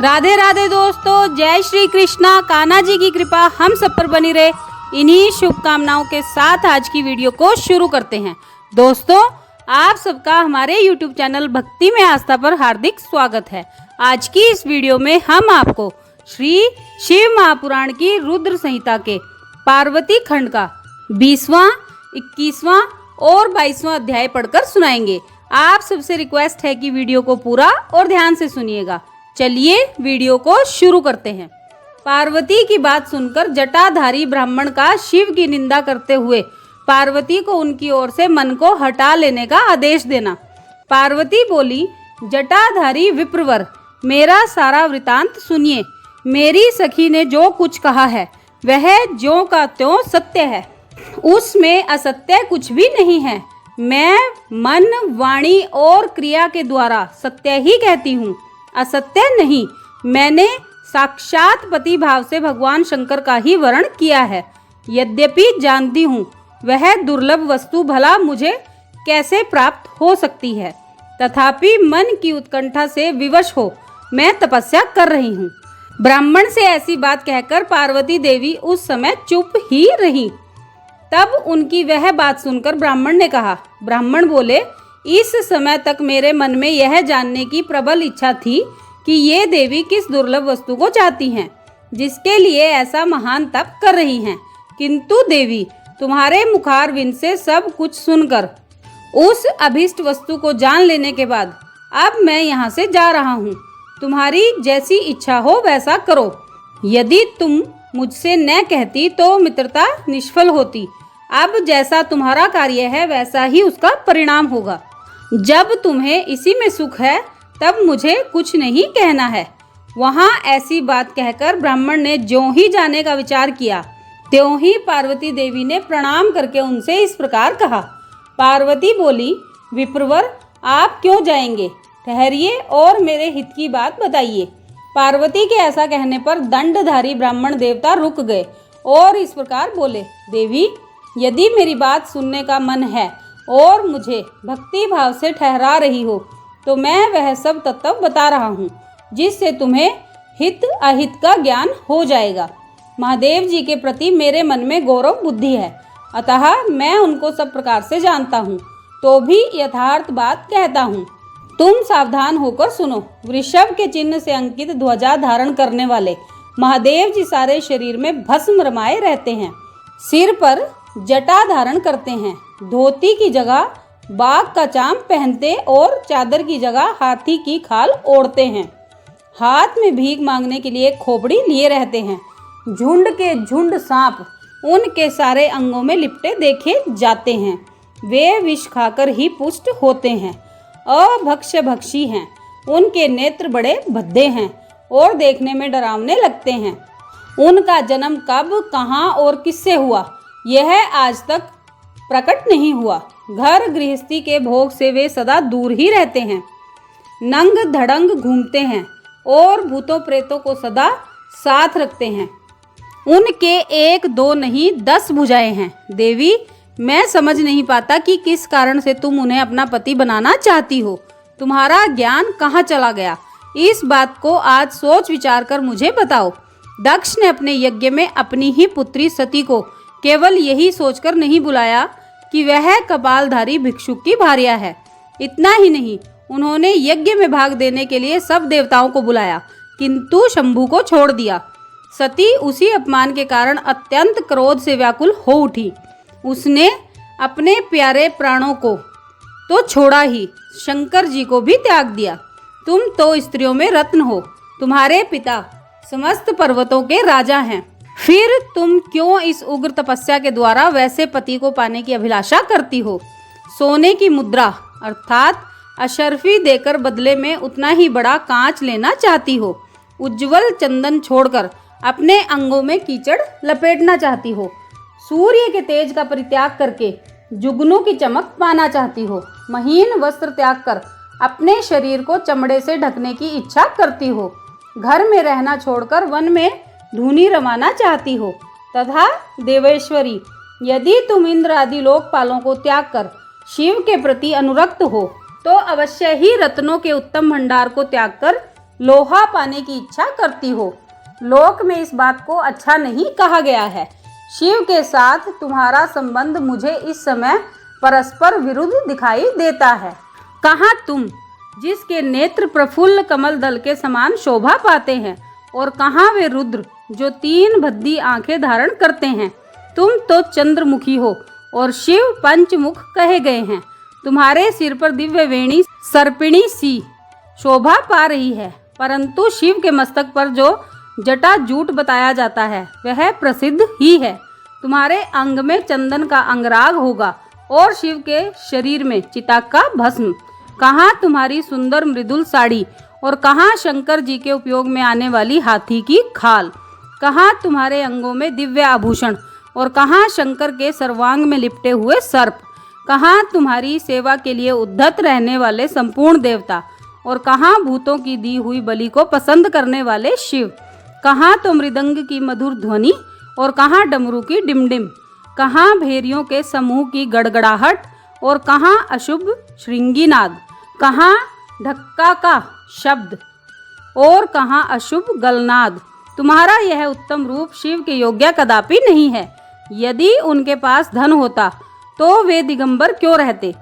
राधे राधे दोस्तों, जय श्री कृष्णा। कान्हा जी की कृपा हम सब पर बनी रहे, इन्हीं शुभकामनाओं के साथ आज की वीडियो को शुरू करते हैं। दोस्तों, आप सबका हमारे YouTube चैनल भक्ति में आस्था पर हार्दिक स्वागत है। आज की इस वीडियो में हम आपको श्री शिव महापुराण की रुद्र संहिता के पार्वती खंड का 20वां, 21वां और 22वां अध्याय पढ़कर सुनाएंगे। आप सबसे रिक्वेस्ट है कि वीडियो को पूरा और ध्यान से सुनिएगा। चलिए वीडियो को शुरू करते हैं। पार्वती की बात सुनकर जटाधारी ब्राह्मण का शिव की निंदा करते हुए पार्वती को उनकी ओर से मन को हटा लेने का आदेश देना। पार्वती बोली, जटाधारी विप्रवर, मेरा सारा वृतांत सुनिए। मेरी सखी ने जो कुछ कहा है वह ज्यों का त्यों सत्य है, उसमें असत्य कुछ भी नहीं है। मैं मन, वाणी और क्रिया के द्वारा सत्य ही कहती हूँ, असत्य नहीं। मैंने साक्षात पति भाव से भगवान शंकर का ही वर्ण किया है। यद्यपि जानती हूँ वह दुर्लभ वस्तु भला मुझे कैसे प्राप्त हो सकती है, तथापि मन की उत्कंठा से विवश हो मैं तपस्या कर रही हूँ। ब्राह्मण से ऐसी बात कहकर पार्वती देवी उस समय चुप ही रही। तब उनकी वह बात सुनकर ब्राह्मण ने कहा, ब्राह्मण बोले, इस समय तक मेरे मन में यह जानने की प्रबल इच्छा थी कि ये देवी किस दुर्लभ वस्तु को चाहती हैं, जिसके लिए ऐसा महान तप कर रही हैं। किंतु देवी, तुम्हारे मुखारविंद से सब कुछ सुनकर उस अभिष्ट वस्तु को जान लेने के बाद अब मैं यहाँ से जा रहा हूँ। तुम्हारी जैसी इच्छा हो वैसा करो। यदि तुम मुझसे न कहती तो मित्रता निष्फल होती। अब जैसा तुम्हारा कार्य है वैसा ही उसका परिणाम होगा। जब तुम्हें इसी में सुख है तब मुझे कुछ नहीं कहना है। वहाँ ऐसी बात कहकर ब्राह्मण ने ज्यों ही जाने का विचार किया, त्यों ही पार्वती देवी ने प्रणाम करके उनसे इस प्रकार कहा। पार्वती बोली, विप्रवर, आप क्यों जाएंगे? ठहरिए और मेरे हित की बात बताइए। पार्वती के ऐसा कहने पर दंडधारी ब्राह्मण देवता रुक गए और इस प्रकार बोले, देवी, यदि मेरी बात सुनने का मन है और मुझे भक्ति भाव से ठहरा रही हो तो मैं वह सब तत्व बता रहा हूँ, जिससे तुम्हें हित अहित का ज्ञान हो जाएगा। महादेव जी के प्रति मेरे मन में गौरव बुद्धि है, अतः मैं उनको सब प्रकार से जानता हूँ, तो भी यथार्थ बात कहता हूँ। तुम सावधान होकर सुनो। वृषभ के चिन्ह से अंकित ध्वजा धारण करने वाले महादेव जी सारे शरीर में भस्म रमाए रहते हैं, सिर पर जटा धारण करते हैं, धोती की जगह बाघ का चाम पहनते और चादर की जगह हाथी की खाल ओढ़ते हैं। हाथ में भीख मांगने के लिए खोपड़ी लिए रहते हैं। झुंड के झुंड सांप उनके सारे अंगों में लिपटे देखे जाते हैं। वे विष खाकर ही पुष्ट होते हैं, अभक्ष्य भक्षी हैं। उनके नेत्र बड़े भद्दे हैं और देखने में डरावने लगते हैं। उनका जन्म कब, कहाँ और किससे हुआ यह आज तक प्रकट नहीं हुआ। घर गृहस्थी के भोग से वे सदा दूर ही रहते हैं। नंग धड़ंग घूमते हैं और भूतों प्रेतों को सदा साथ रखते हैं। उनके 1 2 नहीं 10 भुजाएं हैं। देवी, मैं समझ नहीं पाता कि किस कारण से तुम उन्हें अपना पति बनाना चाहती हो। तुम्हारा ज्ञान कहाँ चला गया? इस बात को आज सोच विचार कर मुझे बताओ। दक्ष ने अपने यज्ञ में अपनी ही पुत्री सती को केवल यही सोचकर नहीं बुलाया कि वह कपालधारी भिक्षुक की भार्या है। इतना ही नहीं, उन्होंने यज्ञ में भाग देने के लिए सब देवताओं को बुलाया, किंतु शंभु को छोड़ दिया। सती उसी अपमान के कारण अत्यंत क्रोध से व्याकुल हो उठी। उसने अपने प्यारे प्राणों को तो छोड़ा ही, शंकर जी को भी त्याग दिया। तुम तो स्त्रियों में रत्न हो। तुम्हारे पिता समस्त पर्वतों के राजा हैं। फिर तुम क्यों इस उग्र तपस्या के द्वारा वैसे पति को पाने की अभिलाषा करती हो? सोने की मुद्रा अर्थात अशर्फी देकर बदले में उतना ही बड़ा कांच लेना चाहती हो। उज्जवल चंदन छोड़कर अपने अंगों में कीचड़ लपेटना चाहती हो। सूर्य के तेज का परित्याग करके जुगनू की चमक पाना चाहती हो। महीन वस्त्र त्याग कर अपने शरीर को चमड़े से ढकने की इच्छा करती हो। घर में रहना छोड़कर वन में धूनी रमाना चाहती हो। तथा देवेश्वरी, यदि तुम इंद्र आदि लोकपालों को त्याग कर शिव के प्रति अनुरक्त हो तो अवश्य ही रत्नों के उत्तम भंडार को त्याग कर लोहा पाने की इच्छा करती हो। लोक में इस बात को अच्छा नहीं कहा गया है। शिव के साथ तुम्हारा संबंध मुझे इस समय परस्पर विरुद्ध दिखाई देता है। कहाँ तुम, जिसके नेत्र प्रफुल्ल कमल दल के समान शोभा पाते हैं, और कहाँ वे रुद्र जो 3 भद्दी आंखें धारण करते हैं। तुम तो चंद्रमुखी हो और शिव पंचमुख कहे गए हैं। तुम्हारे सिर पर दिव्य वेणी सर्पिणी सी शोभा पा रही है, परंतु शिव के मस्तक पर जो जटा जूट बताया जाता है वह प्रसिद्ध ही है। तुम्हारे अंग में चंदन का अंगराग होगा और शिव के शरीर में चिता का भस्म। कहाँ तुम्हारी सुंदर मृदुल साड़ी, और कहाँ शंकर जी के उपयोग में आने वाली हाथी की खाल। कहाँ तुम्हारे अंगों में दिव्य आभूषण, और कहाँ शंकर के सर्वांग में लिपटे हुए सर्प। कहाँ तुम्हारी सेवा के लिए उद्धत रहने वाले संपूर्ण देवता, और कहाँ भूतों की दी हुई बलि को पसंद करने वाले शिव। कहाँ तो मृदंग की मधुर ध्वनि, और कहाँ डमरू की डिमडिम। कहाँ भेरियों के समूह की गड़गड़ाहट, और कहाँ अशुभ श्रृंगीनाद। कहाँ ढक्का का शब्द, और कहाँ अशुभ गलनाद। तुम्हारा यह उत्तम रूप शिव के योग्य कदापि नहीं है। यदि उनके पास धन होता तो वे दिगंबर क्यों रहते।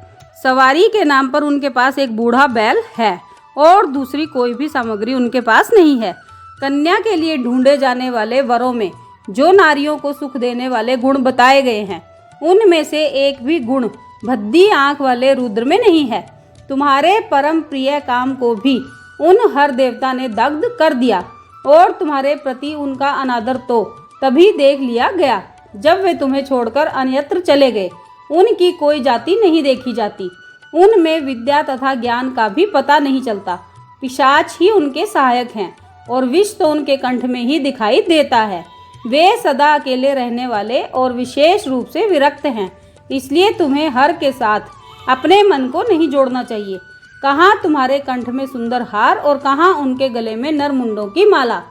सवारी के नाम पर उनके पास एक बूढ़ा बैल है, और दूसरी कोई भी सामग्री उनके पास नहीं है। कन्या के लिए ढूंढे जाने वाले वरों में जो नारियों को सुख देने वाले गुण बताए गए हैं, उनमें से एक भी गुण भद्दी आंख वाले रुद्र में नहीं है। तुम्हारे परम प्रिय काम को भी उन हर देवता ने दग्ध कर दिया, और तुम्हारे प्रति उनका अनादर तो तभी देख लिया गया जब वे तुम्हें छोड़कर अन्यत्र चले गए। उनकी कोई जाति नहीं देखी जाती, उनमें विद्या तथा ज्ञान का भी पता नहीं चलता। पिशाच ही उनके सहायक हैं, और विष तो उनके कंठ में ही दिखाई देता है। वे सदा अकेले रहने वाले और विशेष रूप से विरक्त हैं, इसलिए तुम्हें हर के साथ अपने मन को नहीं जोड़ना चाहिए। कहाँ तुम्हारे कंठ में सुंदर हार, और कहाँ उनके गले में नरमुंडों की माला।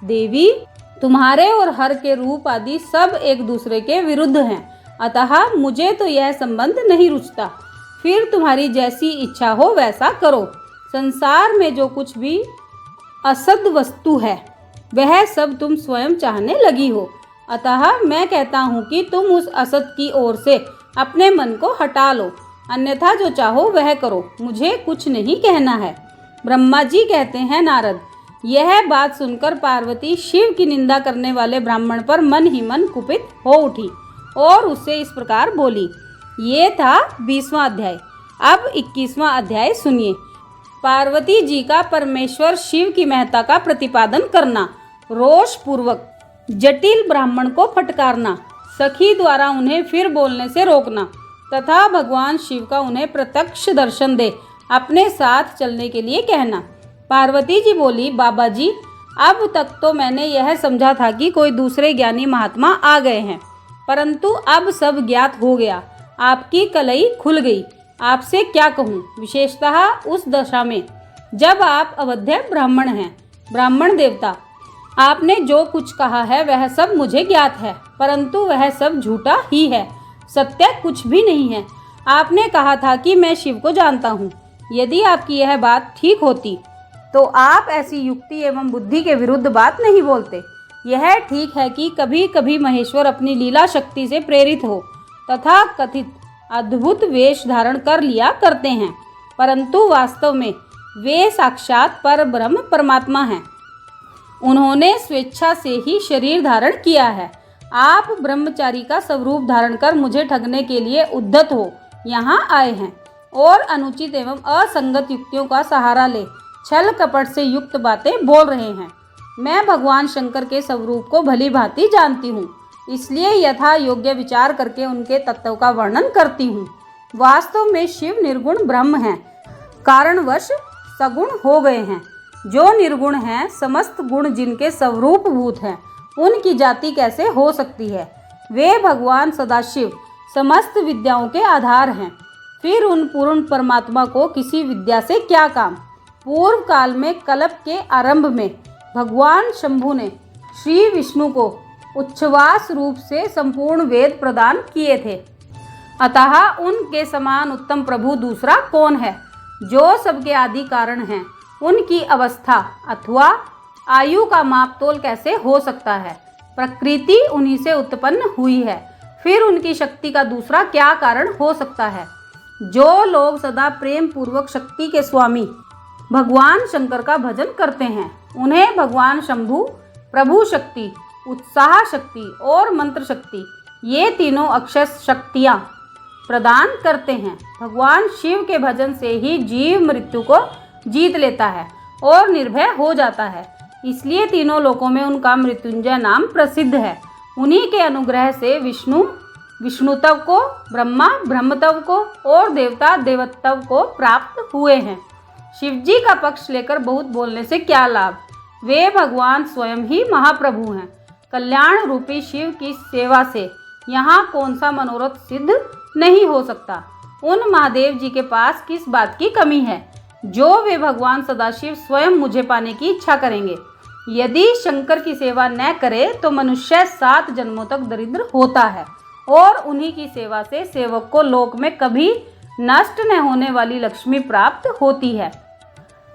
देवी, तुम्हारे और हर के रूप आदि सब एक दूसरे के विरुद्ध हैं, अतः मुझे तो यह संबंध नहीं रुचता। फिर तुम्हारी जैसी इच्छा हो वैसा करो। संसार में जो कुछ भी असद वस्तु है वह सब तुम स्वयं चाहने लगी हो, अतः मैं कहता हूँ कि तुम उस असत की ओर से अपने मन को हटा लो, अन्यथा जो चाहो वह करो, मुझे कुछ नहीं कहना है। ब्रह्मा जी कहते हैं, नारद, यह बात सुनकर पार्वती शिव की निंदा करने वाले ब्राह्मण पर मन ही मन कुपित हो उठी और उससे इस प्रकार बोली। ये था 20वां अध्याय। अब 21वां अध्याय सुनिए। पार्वती जी का परमेश्वर शिव की महत्ता का प्रतिपादन करना, रोष पूर्वक जटिल ब्राह्मण को फटकारना, सखी द्वारा उन्हें फिर बोलने से रोकना तथा भगवान शिव का उन्हें प्रत्यक्ष दर्शन दे अपने साथ चलने के लिए कहना। पार्वती जी बोली, बाबा जी, अब तक तो मैंने यह समझा था कि कोई दूसरे ज्ञानी महात्मा आ गए हैं, परंतु अब सब ज्ञात हो गया, आपकी कलई खुल गई। आपसे क्या कहूँ, विशेषतः उस दशा में जब आप अवध्य ब्राह्मण हैं। ब्राह्मण देवता, आपने जो कुछ कहा है वह सब मुझे ज्ञात है, परंतु वह सब झूठा ही है, सत्य कुछ भी नहीं है। आपने कहा था कि मैं शिव को जानता हूँ। यदि आपकी यह बात ठीक होती तो आप ऐसी युक्ति एवं बुद्धि के विरुद्ध बात नहीं बोलते। यह ठीक है कि कभी कभी महेश्वर अपनी लीला शक्ति से प्रेरित हो तथा कथित अद्भुत वेश धारण कर लिया करते हैं, परंतु वास्तव में वे साक्षात पर ब्रह्म परमात्मा हैं। उन्होंने स्वेच्छा से ही शरीर धारण किया है। आप ब्रह्मचारी का स्वरूप धारण कर मुझे ठगने के लिए उद्धत हो यहाँ आए हैं और अनुचित एवं असंगत युक्तियों का सहारा ले छल कपट से युक्त बातें बोल रहे हैं। मैं भगवान शंकर के स्वरूप को भली भांति जानती हूँ, इसलिए यथा योग्य विचार करके उनके तत्व का वर्णन करती हूँ। वास्तव में शिव निर्गुण ब्रह्म हैं, कारणवश सगुण हो गए हैं। जो निर्गुण हैं, समस्त गुण जिनके स्वरूप भूत हैं, उनकी जाति कैसे हो सकती है। वे भगवान सदाशिव समस्त विद्याओं के आधार हैं। फिर उन पूर्ण परमात्मा को किसी विद्या से क्या काम। पूर्व काल में कल्प के आरंभ में भगवान शंभु ने श्री विष्णु को उच्छ्वास रूप से संपूर्ण वेद प्रदान किए थे, अतः उनके समान उत्तम प्रभु दूसरा कौन है। जो सबके आदि कारण हैं, उनकी अवस्था अथवा आयु का मापतोल कैसे हो सकता है? प्रकृति उन्हीं से उत्पन्न हुई है, फिर उनकी शक्ति का दूसरा क्या कारण हो सकता है? जो लोग सदा प्रेम पूर्वक शक्ति के स्वामी भगवान शंकर का भजन करते हैं, उन्हें भगवान शंभु प्रभु शक्ति, उत्साह शक्ति और मंत्र शक्ति, ये तीनों अक्षय शक्तियाँ प्रदान करते हैं। भगवान शिव के भजन से ही जीव मृत्यु को जीत लेता है और निर्भय हो जाता है, इसलिए तीनों लोकों में उनका मृत्युंजय नाम प्रसिद्ध है। उन्हीं के अनुग्रह से विष्णु विष्णुत्व को, ब्रह्मा ब्रह्मत्व को और देवता देवत्व को प्राप्त हुए हैं। शिवजी का पक्ष लेकर बहुत बोलने से क्या लाभ? वे भगवान स्वयं ही महाप्रभु हैं। कल्याण रूपी शिव की सेवा से यहाँ कौन सा मनोरथ सिद्ध नहीं हो सकता? उन महादेव जी के पास किस बात की कमी है जो वे भगवान सदाशिव स्वयं मुझे पाने की इच्छा करेंगे? यदि शंकर की सेवा न करे तो मनुष्य 7 जन्मों तक दरिद्र होता है और उन्हीं की सेवा से सेवक को लोक में कभी नष्ट न होने वाली लक्ष्मी प्राप्त होती है।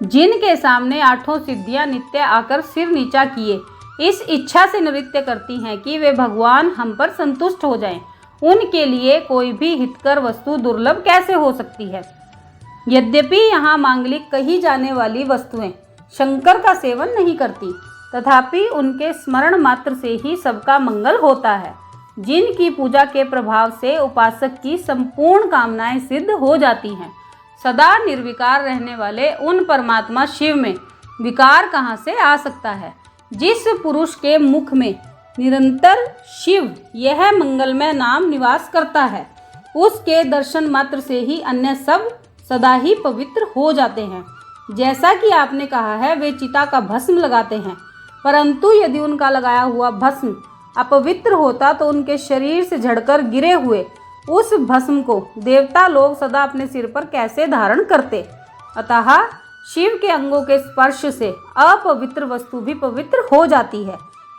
जिनके सामने 8 सिद्धियां नित्य आकर सिर नीचा किए इस इच्छा से नृत्य करती हैं कि वे भगवान हम पर संतुष्ट हो जाएं, उनके लिए कोई भी हितकर वस्तु दुर्लभ कैसे हो सकती है? यद्यपि यहाँ मांगलिक कही जाने वाली वस्तुएं शंकर का सेवन नहीं करती, तथापि उनके स्मरण मात्र से ही सबका मंगल होता है। जिनकी पूजा के प्रभाव से उपासक की संपूर्ण कामनाएं सिद्ध हो जाती हैं। सदा निर्विकार रहने वाले उन परमात्मा शिव में विकार कहाँ से आ सकता है? जिस पुरुष के मुख में निरंतर शिव यह मंगलमय नाम निवास करता है, उसके दर्शन मात्र से ही अन्य सब सदा ही पवित्र हो जाते हैं। जैसा कि आपने कहा है, वे चिता का भस्म लगाते हैं, परंतु यदि उनका लगाया हुआ भस्म अपवित्र होता तो उनके शरीर से झड़कर गिरे हुए उस भस्म को देवता लोग सदा अपने सिर पर कैसे धारण करते? अतः शिव के अंगों के स्पर्श से अपवित्र वस्तु भी पवित्र हो जाती है।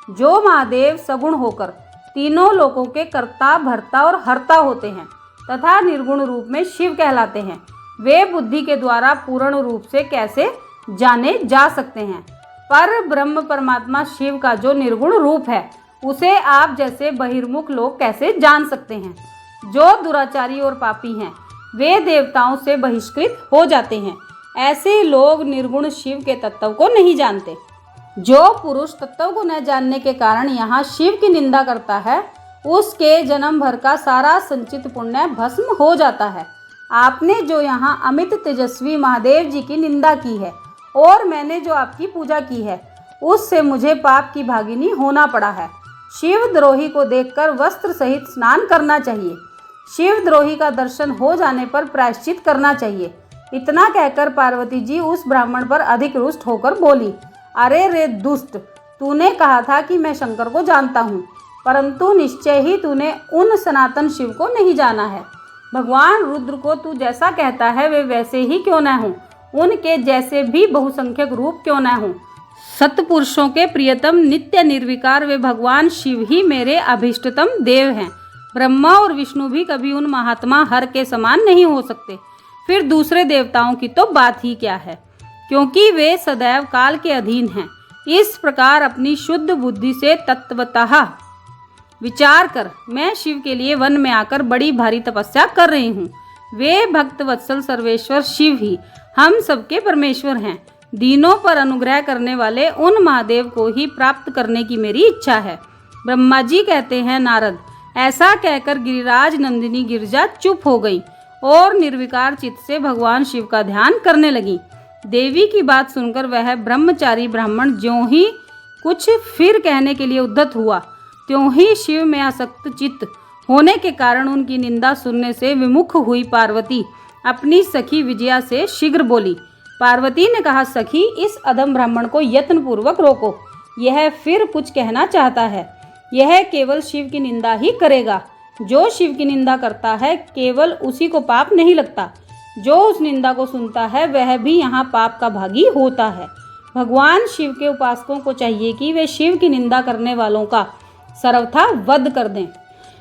जो महादेव सगुण होकर तीनों लोकों के कर्ता, भर्ता और हर्ता होते हैं तथा निर्गुण रूप में शिव कहलाते हैं, वे बुद्धि के द्वारा पूर्ण रूप से कैसे जाने जा सकते हैं? पर ब्रह्म परमात्मा शिव का जो निर्गुण रूप है, उसे आप जैसे बहिर्मुख लोग कैसे जान सकते हैं? जो दुराचारी और पापी हैं, वे देवताओं से बहिष्कृत हो जाते हैं। ऐसे लोग निर्गुण शिव के तत्व को नहीं जानते। जो पुरुष तत्व को न जानने के कारण यहाँ शिव की निंदा करता है, उसके जन्म भर का सारा संचित पुण्य भस्म हो जाता है। आपने जो यहाँ अमित तेजस्वी महादेव जी की निंदा की है और मैंने जो आपकी पूजा की है, उससे मुझे पाप की भागिनी होना पड़ा है। शिव द्रोही को देखकर वस्त्र सहित स्नान करना चाहिए। शिव द्रोही का दर्शन हो जाने पर प्रायश्चित करना चाहिए। इतना कहकर पार्वती जी उस ब्राह्मण पर अधिक रुष्ट होकर बोली, अरे रे दुष्ट, तूने कहा था कि मैं शंकर को जानता हूँ, परंतु निश्चय ही तूने उन सनातन शिव को नहीं जाना है। भगवान रुद्र को तू जैसा कहता है वे वैसे ही क्यों न हों, उनके जैसे भी बहुसंख्यक रूप क्यों न हों। सत्पुरुषों के प्रियतम नित्य निर्विकार वे भगवान शिव ही मेरे अभीष्टतम देव हैं। ब्रह्मा और विष्णु भी कभी उन महात्मा हर के समान नहीं हो सकते, फिर दूसरे देवताओं की तो बात ही क्या है, क्योंकि वे सदैव काल के अधीन हैं। इस प्रकार अपनी शुद्ध बुद्धि से तत्वतः विचार कर मैं शिव के लिए वन में आकर बड़ी भारी तपस्या कर रही हूँ। वे भक्त वत्सल सर्वेश्वर शिव ही हम सबके परमेश्वर हैं। दीनों पर अनुग्रह करने वाले उन महादेव को ही प्राप्त करने की मेरी इच्छा है। ब्रह्मा जी कहते हैं, नारद, ऐसा कहकर गिरिराज नंदिनी गिरिजा चुप हो गई और निर्विकार चित्त से भगवान शिव का ध्यान करने लगी। देवी की बात सुनकर वह ब्रह्मचारी ब्राह्मण ज्यों ही कुछ फिर कहने के लिए उद्यत हुआ, त्यों ही शिव में आसक्त चित्त होने के कारण उनकी निंदा सुनने से विमुख हुई पार्वती अपनी सखी विजया से शीघ्र बोली। पार्वती ने कहा, सखी, इस अधम ब्राह्मण को यत्न पूर्वक रोको, यह फिर कुछ कहना चाहता है। यह केवल शिव की निंदा ही करेगा। जो शिव की निंदा करता है केवल उसी को पाप नहीं लगता, जो उस निंदा को सुनता है वह भी यहाँ पाप का भागी होता है। भगवान शिव के उपासकों को चाहिए कि वे शिव की निंदा करने वालों का सर्वथा वध कर दें।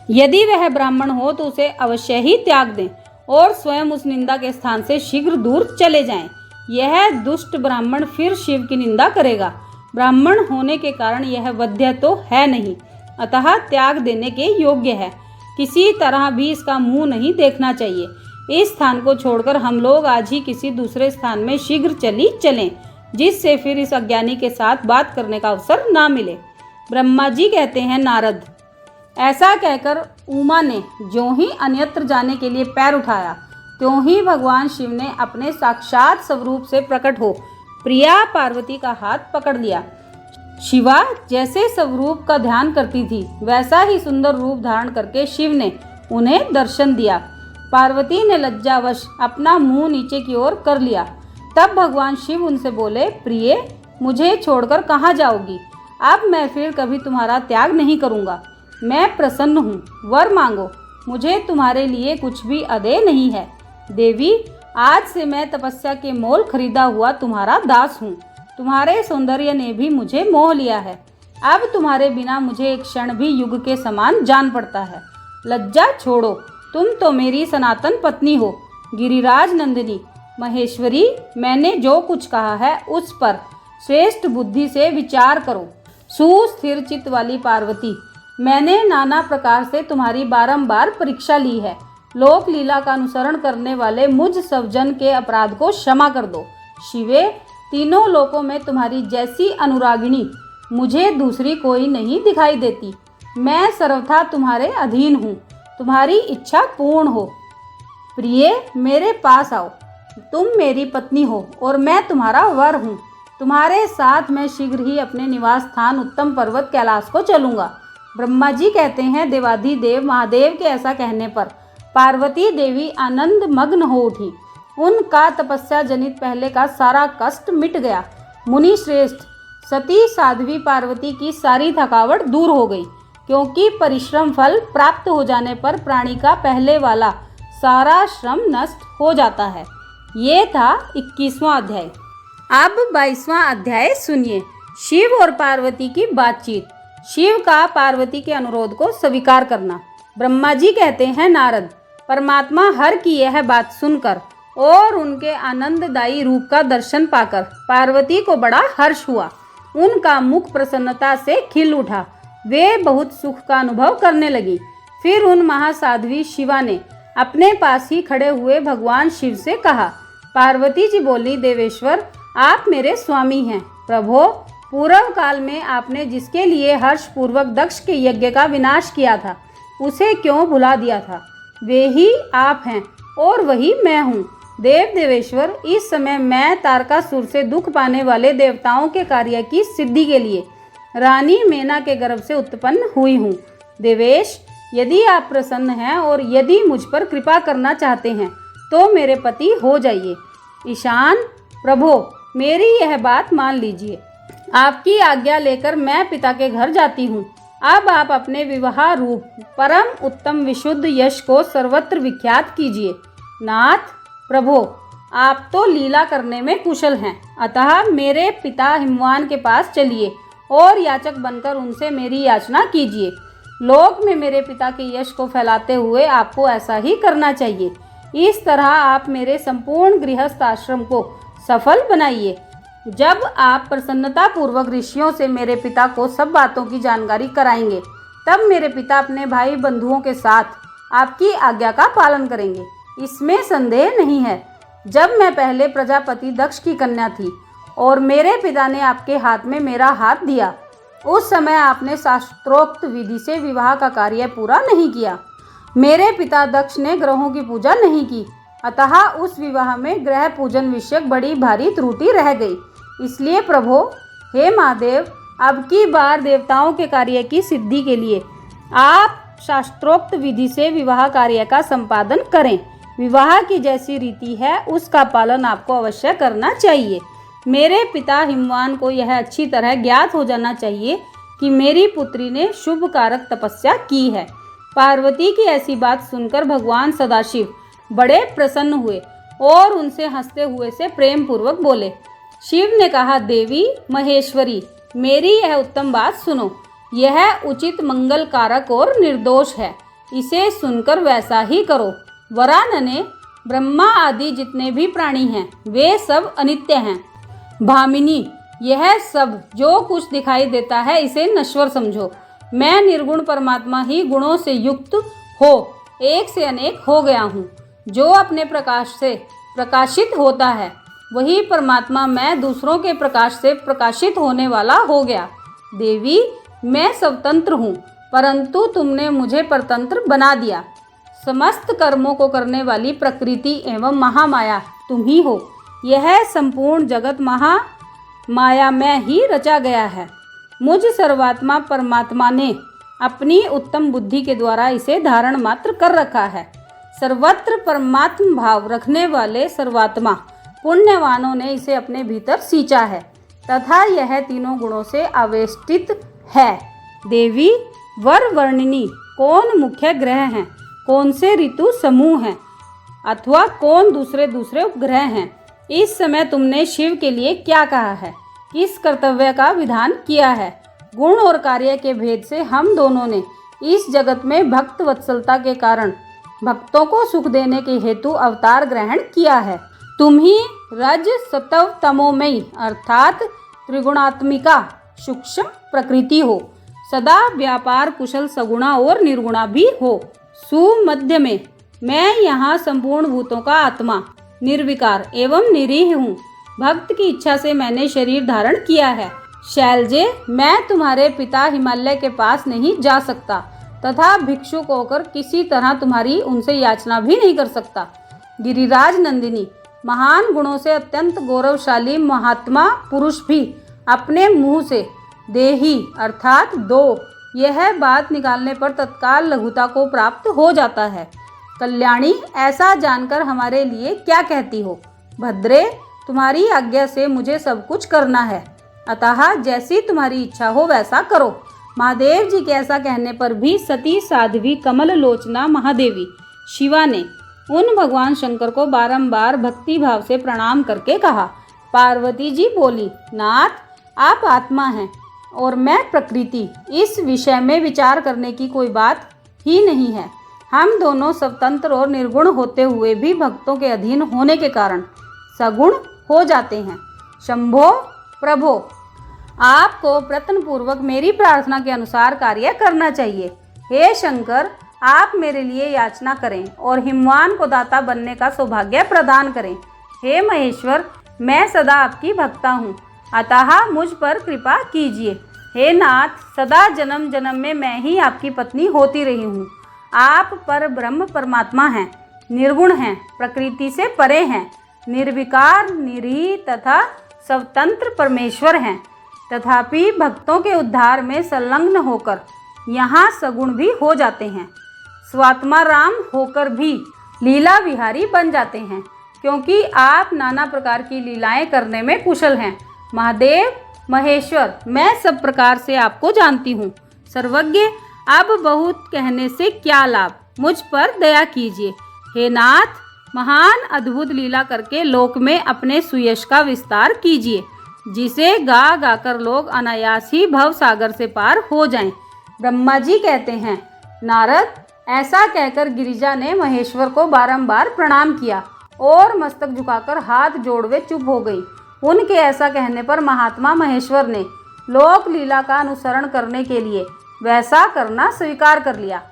यदि वह ब्राह्मण हो तो उसे अवश्य ही त्याग दें और स्वयं उस निंदा के स्थान से शीघ्र दूर चले जाएं। यह दुष्ट ब्राह्मण फिर शिव की निंदा करेगा। ब्राह्मण होने के कारण यह वध्य तो है नहीं, अतः त्याग देने के योग्य है। किसी तरह भी इसका मुंह नहीं देखना चाहिए। इस स्थान को छोड़कर हम लोग आज ही किसी दूसरे स्थान में शीघ्र चलें, जिससे फिर इस अज्ञानी के साथ बात करने का अवसर ना मिले। ब्रह्मा जी कहते हैं, नारद, ऐसा कहकर उमा ने ज्यों ही अन्यत्र जाने के लिए पैर उठाया, त्यों ही भगवान शिव ने अपने साक्षात स्वरूप से प्रकट हो प्रिया पार्वती का हाथ पकड़ लिया। शिवा जैसे स्वरूप का ध्यान करती थी, वैसा ही सुंदर रूप धारण करके शिव ने उन्हें दर्शन दिया। पार्वती ने लज्जावश अपना मुंह नीचे की ओर कर लिया। तब भगवान शिव उनसे बोले, प्रिय, मुझे छोड़कर कहाँ जाओगी? अब मैं फिर कभी तुम्हारा त्याग नहीं करूँगा। मैं प्रसन्न हूँ, वर मांगो, मुझे तुम्हारे लिए कुछ भी अदेय नहीं है। देवी, आज से मैं तपस्या के मोल खरीदा हुआ तुम्हारा दास हूँ। तुम्हारे सौंदर्य ने भी मुझे मोह लिया है। अब तुम्हारे बिना मुझे एक क्षण भी युग के समान जान पड़ता है। लज्जा छोड़ो, तुम तो मेरी सनातन पत्नी हो, गिरिराज नंदिनी, महेश्वरी। मैंने जो कुछ कहा है उस पर श्रेष्ठ बुद्धि से विचार करो। सुस्थिर चित्त वाली पार्वती, मैंने नाना प्रकार से तुम्हारी बारंबार परीक्षा ली है। लोक लीला का अनुसरण करने वाले मुझ सवजन के अपराध को क्षमा कर दो। शिवे, तीनों लोकों में तुम्हारी जैसी अनुरागिणी मुझे दूसरी कोई नहीं दिखाई देती। मैं सर्वथा तुम्हारे अधीन हूँ, तुम्हारी इच्छा पूर्ण हो। प्रिय, मेरे पास आओ, तुम मेरी पत्नी हो और मैं तुम्हारा वर हूँ। तुम्हारे साथ मैं शीघ्र ही अपने निवास स्थान उत्तम पर्वत कैलाश को चलूँगा। ब्रह्मा जी कहते हैं, देवाधिदेव महादेव के ऐसा कहने पर पार्वती देवी आनंद मग्न हो उठी। उनका तपस्या जनित पहले का सारा कष्ट मिट गया। मुनि श्रेष्ठ, सती साध्वी पार्वती की सारी थकावट दूर हो गई, क्योंकि परिश्रम फल प्राप्त हो जाने पर प्राणी का पहले वाला सारा श्रम नष्ट हो जाता है। ये था 21वां अध्याय। अब 22वां अध्याय सुनिए। शिव और पार्वती की बातचीत। शिव का पार्वती के अनुरोध को स्वीकार करना। ब्रह्मा जी कहते हैं, नारद, परमात्मा हर की यह बात सुनकर और उनके आनंददायी रूप का दर्शन पाकर पार्वती को बड़ा हर्ष हुआ। उनका मुख प्रसन्नता से खिल उठा। वे बहुत सुख का अनुभव करने लगी। फिर उन महासाध्वी शिवा ने अपने पास ही खड़े हुए भगवान शिव से कहा। पार्वती जी बोली, देवेश्वर, आप मेरे स्वामी हैं। प्रभो, पूर्व काल में आपने जिसके लिए हर्ष पूर्वक दक्ष के यज्ञ का विनाश किया था, उसे क्यों भुला दिया था? वे ही आप हैं और वही मैं हूँ। देवेश्वर, इस समय मैं तारकासुर से दुख पाने वाले देवताओं के कार्य की सिद्धि के लिए रानी मेना के गर्भ से उत्पन्न हुई हूँ। देवेश, यदि आप प्रसन्न हैं और यदि मुझ पर कृपा करना चाहते हैं तो मेरे पति हो जाइए। ईशान, प्रभो, मेरी यह बात मान लीजिए। आपकी आज्ञा लेकर मैं पिता के घर जाती हूँ। अब आप अपने विवाह रूप परम उत्तम विशुद्ध यश को सर्वत्र विख्यात कीजिए। नाथ, प्रभो, आप तो लीला करने में कुशल हैं, अतः मेरे पिता हिमवान के पास चलिए और याचक बनकर उनसे मेरी याचना कीजिए। लोक में मेरे पिता के यश को फैलाते हुए आपको ऐसा ही करना चाहिए। इस तरह आप मेरे संपूर्ण गृहस्थ आश्रम को सफल बनाइए। जब आप प्रसन्नता पूर्वक ऋषियों से मेरे पिता को सब बातों की जानकारी कराएंगे, तब मेरे पिता अपने भाई बंधुओं के साथ आपकी आज्ञा का पालन करेंगे, इसमें संदेह नहीं है। जब मैं पहले प्रजापति दक्ष की कन्या थी और मेरे पिता ने आपके हाथ में मेरा हाथ दिया, उस समय आपने शास्त्रोक्त विधि से विवाह का कार्य पूरा नहीं किया। मेरे पिता दक्ष ने ग्रहों की पूजा नहीं की, अतः उस विवाह में ग्रह पूजन विषयक बड़ी भारी त्रुटि रह गई। इसलिए प्रभो, हे महादेव, अब की बार देवताओं के कार्य की सिद्धि के लिए आप शास्त्रोक्त विधि से विवाह कार्य का संपादन करें। विवाह की जैसी रीति है उसका पालन आपको अवश्य करना चाहिए। मेरे पिता हिमवान को यह अच्छी तरह ज्ञात हो जाना चाहिए कि मेरी पुत्री ने शुभ कारक तपस्या की है। पार्वती की ऐसी बात सुनकर भगवान सदाशिव बड़े प्रसन्न हुए और उनसे हंसते हुए से प्रेम पूर्वक बोले। शिव ने कहा, देवी महेश्वरी, मेरी यह उत्तम बात सुनो। यह उचित मंगल कारक और निर्दोष है, इसे सुनकर वैसा ही करो। वरानने, ब्रह्मा आदि जितने भी प्राणी हैं वे सब अनित्य हैं। भामिनी, यह सब जो कुछ दिखाई देता है इसे नश्वर समझो। मैं निर्गुण परमात्मा ही गुणों से युक्त हो एक से अनेक हो गया हूँ। जो अपने प्रकाश से प्रकाशित होता है वही परमात्मा मैं दूसरों के प्रकाश से प्रकाशित होने वाला हो गया। देवी, मैं स्वतंत्र हूँ परंतु तुमने मुझे परतंत्र बना दिया। समस्त कर्मों को करने वाली प्रकृति एवं महामाया तुम ही हो। यह संपूर्ण जगत महामाया में ही रचा गया है। मुझ सर्वात्मा परमात्मा ने अपनी उत्तम बुद्धि के द्वारा इसे धारण मात्र कर रखा है। सर्वत्र परमात्म भाव रखने वाले सर्वात्मा पुण्यवानों ने इसे अपने भीतर सींचा है तथा यह तीनों गुणों से आवेष्टित है। देवी, वर वर्णिनी कौन मुख्य ग्रह हैं, कौन से ऋतु समूह हैं अथवा कौन दूसरे दूसरे उपग्रह हैं, इस समय तुमने शिव के लिए क्या कहा है, किस कर्तव्य का विधान किया है। गुण और कार्य के भेद से हम दोनों ने इस जगत में भक्त वत्सलता के कारण भक्तों को सुख देने के हेतु अवतार ग्रहण किया है। तुम ही रज सतव तमोमयी अर्थात त्रिगुणात्मिका सूक्ष्म प्रकृति हो। सदा व्यापार कुशल सगुणा और निर्गुणा भी हो। सुमध्य में मैं यहाँ संपूर्ण भूतों का आत्मा निर्विकार एवं निरीह हूँ। भक्त की इच्छा से मैंने शरीर धारण किया है। शैलजे, मैं तुम्हारे पिता हिमालय के पास नहीं जा सकता तथा भिक्षुक होकर किसी तरह तुम्हारी उनसे याचना भी नहीं कर सकता। गिरिराज नंदिनी, महान गुणों से अत्यंत गौरवशाली महात्मा पुरुष भी अपने मुंह से देही अर्थात दो यह बात निकालने पर तत्काल लघुता को प्राप्त हो जाता है। कल्याणी, ऐसा जानकर हमारे लिए क्या कहती हो। भद्रे, तुम्हारी आज्ञा से मुझे सब कुछ करना है अतः जैसी तुम्हारी इच्छा हो वैसा करो। महादेव जी के ऐसा कहने पर भी सती साध्वी कमल लोचना महादेवी शिवा ने उन भगवान शंकर को बारंबार भक्ति भाव से प्रणाम करके कहा। पार्वती जी बोली, नाथ, आप आत्मा हैं और मैं प्रकृति, इस विषय में विचार करने की कोई बात ही नहीं है। हम दोनों स्वतंत्र और निर्गुण होते हुए भी भक्तों के अधीन होने के कारण सगुण हो जाते हैं। शंभो प्रभो, आपको प्रयत्नपूर्वक मेरी प्रार्थना के अनुसार कार्य करना चाहिए। हे शंकर, आप मेरे लिए याचना करें और हिमवान को दाता बनने का सौभाग्य प्रदान करें। हे महेश्वर, मैं सदा आपकी भक्ता हूँ अतः मुझ पर कृपा कीजिए। हे नाथ, सदा जन्म जन्म में मैं ही आपकी पत्नी होती रही हूँ। आप पर ब्रह्म परमात्मा हैं, निर्गुण हैं, प्रकृति से परे हैं, निर्विकार निरीह तथा स्वतंत्र परमेश्वर हैं। तथापि भक्तों के उद्धार में संलग्न होकर यहाँ सगुण भी हो जाते हैं। स्वात्मा राम होकर भी लीला विहारी बन जाते हैं क्योंकि आप नाना प्रकार की लीलाएं करने में कुशल हैं। महादेव, महेश्वर, मैं सब प्रकार से आपको जानती हूँ। सर्वज्ञ, अब बहुत कहने से क्या लाभ, मुझ पर दया कीजिए। हे नाथ, महान अद्भुत लीला करके लोक में अपने सुयश का विस्तार कीजिए जिसे गा गाकर लोग अनायास ही भव सागर से पार हो जाएं। ब्रह्मा जी कहते हैं, नारद, ऐसा कहकर गिरिजा ने महेश्वर को बारंबार प्रणाम किया और मस्तक झुकाकर हाथ जोड़वे चुप हो गई। उनके ऐसा कहने पर महात्मा महेश्वर ने लोक लीला का अनुसरण करने के लिए वैसा करना स्वीकार कर लिया।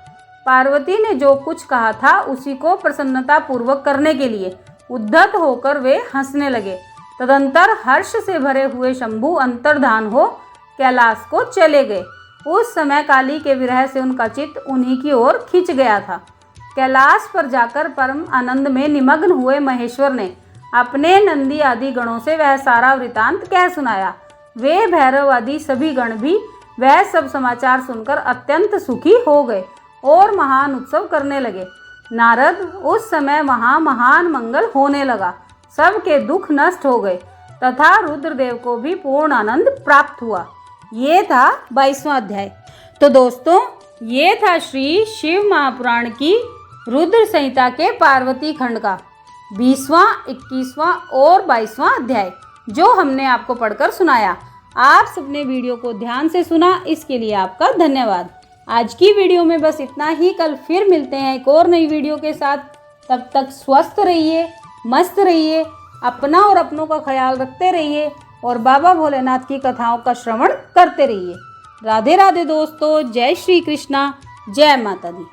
पार्वती ने जो कुछ कहा था उसी को प्रसन्नता पूर्वक करने के लिए उद्धत होकर वे हंसने लगे। तदंतर हर्ष से भरे हुए शंभु अंतर्धान हो कैलाश को चले गए। उस समय काली के विरह से उनका चित्त उन्हीं की ओर खिंच गया था। कैलाश पर जाकर परम आनंद में निमग्न हुए महेश्वर ने अपने नंदी आदि गणों से वह सारा वृतांत कह सुनाया। वे भैरव आदि सभी गण भी वह सब समाचार सुनकर अत्यंत सुखी हो गए और महान उत्सव करने लगे। नारद, उस समय वहाँ महान मंगल होने लगा, सबके दुख नष्ट हो गए तथा रुद्रदेव को भी पूर्ण आनंद प्राप्त हुआ। ये था 22वां अध्याय। तो दोस्तों, ये था श्री शिव महापुराण की रुद्र संहिता के पार्वती खंड का 20वां, 21वां और 22वां अध्याय जो हमने आपको पढ़कर सुनाया। आप सबने वीडियो को ध्यान से सुना, इसके लिए आपका धन्यवाद। आज की वीडियो में बस इतना ही। कल फिर मिलते हैं एक और नई वीडियो के साथ। तब तक स्वस्थ रहिए, मस्त रहिए, अपना और अपनों का ख्याल रखते रहिए और बाबा भोलेनाथ की कथाओं का श्रवण करते रहिए। राधे राधे दोस्तों, जय श्री कृष्णा, जय माता दी।